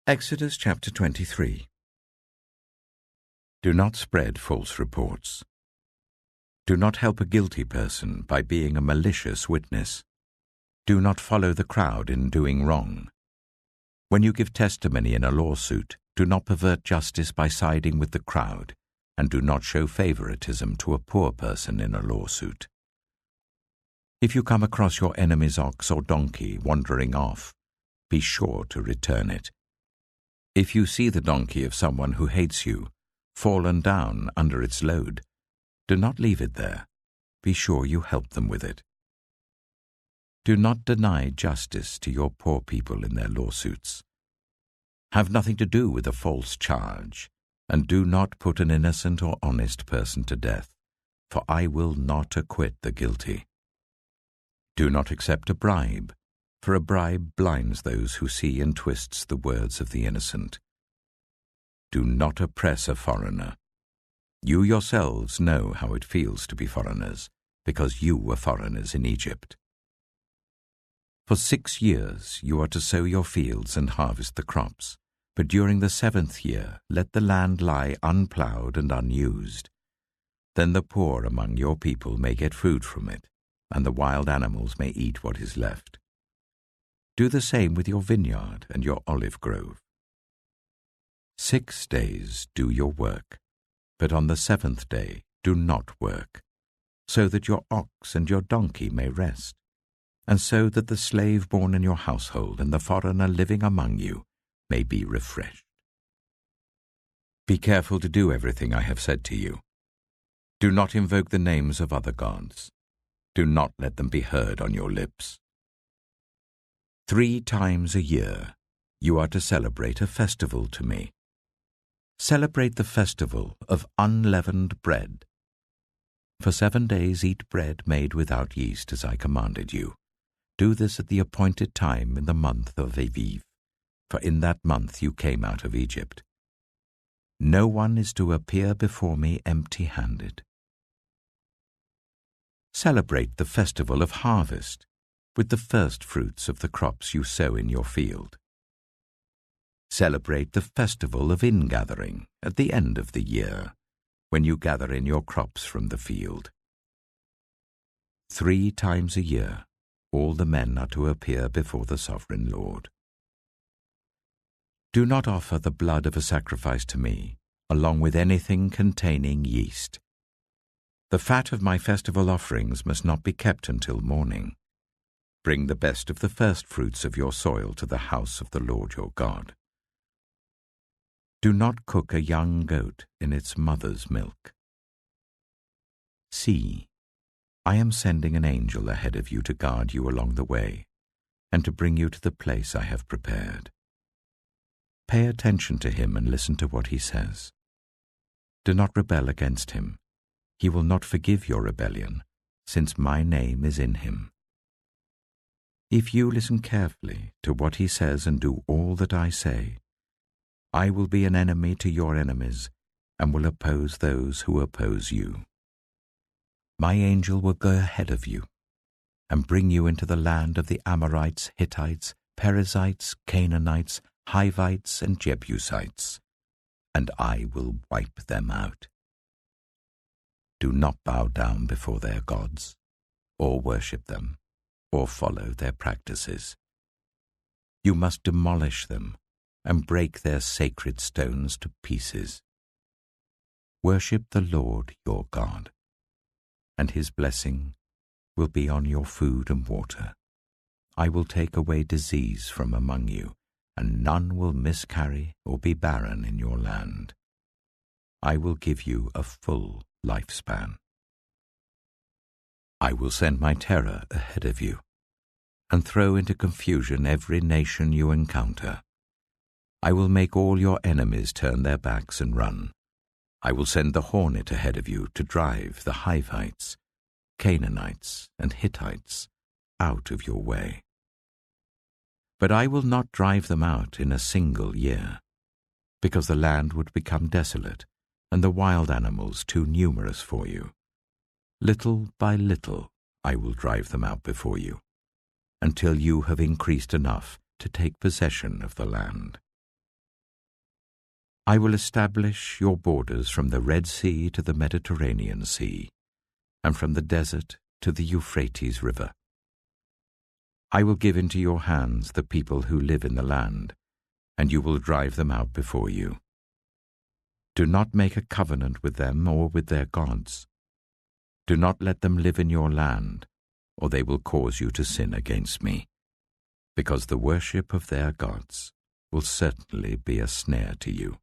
Exodus chapter 23. Do not spread false reports. Do not help a guilty person by being a malicious witness. Do not follow the crowd in doing wrong. When you give testimony in a lawsuit, do not pervert justice by siding with the crowd, and do not show favoritism to a poor person in a lawsuit. If you come across your enemy's ox or donkey wandering off, be sure to return it. If you see the donkey of someone who hates you, fallen down under its load, do not leave it there. Be sure you help them with it. Do not deny justice to your poor people in their lawsuits. Have nothing to do with a false charge, and do not put an innocent or honest person to death, for I will not acquit the guilty. Do not accept a bribe, for a bribe blinds those who see and twists the words of the innocent. Do not oppress a foreigner. You yourselves know how it feels to be foreigners, because you were foreigners in Egypt. For 6 years you are to sow your fields and harvest the crops, but during the 7th year let the land lie unplowed and unused. Then the poor among your people may get food from it, and the wild animals may eat what is left. Do the same with your vineyard and your olive grove. 6 days do your work, but on the 7th day do not work, so that your ox and your donkey may rest, and so that the slave born in your household and the foreigner living among you may be refreshed. Be careful to do everything I have said to you. Do not invoke the names of other gods. Do not let them be heard on your lips. 3 times a year you are to celebrate a festival to me. Celebrate the festival of unleavened bread. For 7 days eat bread made without yeast, as I commanded you. Do this at the appointed time in the month of Aviv, for in that month you came out of Egypt. No one is to appear before me empty-handed. Celebrate the festival of harvest with the first fruits of the crops you sow in your field. Celebrate the festival of ingathering at the end of the year, when you gather in your crops from the field. 3 times a year all the men are to appear before the sovereign Lord. Do not offer the blood of a sacrifice to me, along with anything containing yeast. The fat of my festival offerings must not be kept until morning. Bring the best of the first fruits of your soil to the house of the Lord your God. Do not cook a young goat in its mother's milk. See, I am sending an angel ahead of you to guard you along the way, and to bring you to the place I have prepared. Pay attention to him and listen to what he says. Do not rebel against him. He will not forgive your rebellion, since my name is in him. If you listen carefully to what he says and do all that I say, I will be an enemy to your enemies and will oppose those who oppose you. My angel will go ahead of you and bring you into the land of the Amorites, Hittites, Perizzites, Canaanites, Hivites, and Jebusites, and I will wipe them out. Do not bow down before their gods, or worship them, or follow their practices. You must demolish them and break their sacred stones to pieces. Worship the Lord your God, and his blessing will be on your food and water. I will take away disease from among you, and none will miscarry or be barren in your land. I will give you a full lifespan. I will send my terror ahead of you, and throw into confusion every nation you encounter. I will make all your enemies turn their backs and run. I will send the hornet ahead of you to drive the Hivites, Canaanites, and Hittites out of your way. But I will not drive them out in a single year, because the land would become desolate and the wild animals too numerous for you. Little by little I will drive them out before you, until you have increased enough to take possession of the land. I will establish your borders from the Red Sea to the Mediterranean Sea, and from the desert to the Euphrates River. I will give into your hands the people who live in the land, and you will drive them out before you. Do not make a covenant with them or with their gods. Do not let them live in your land, or they will cause you to sin against me, because the worship of their gods will certainly be a snare to you.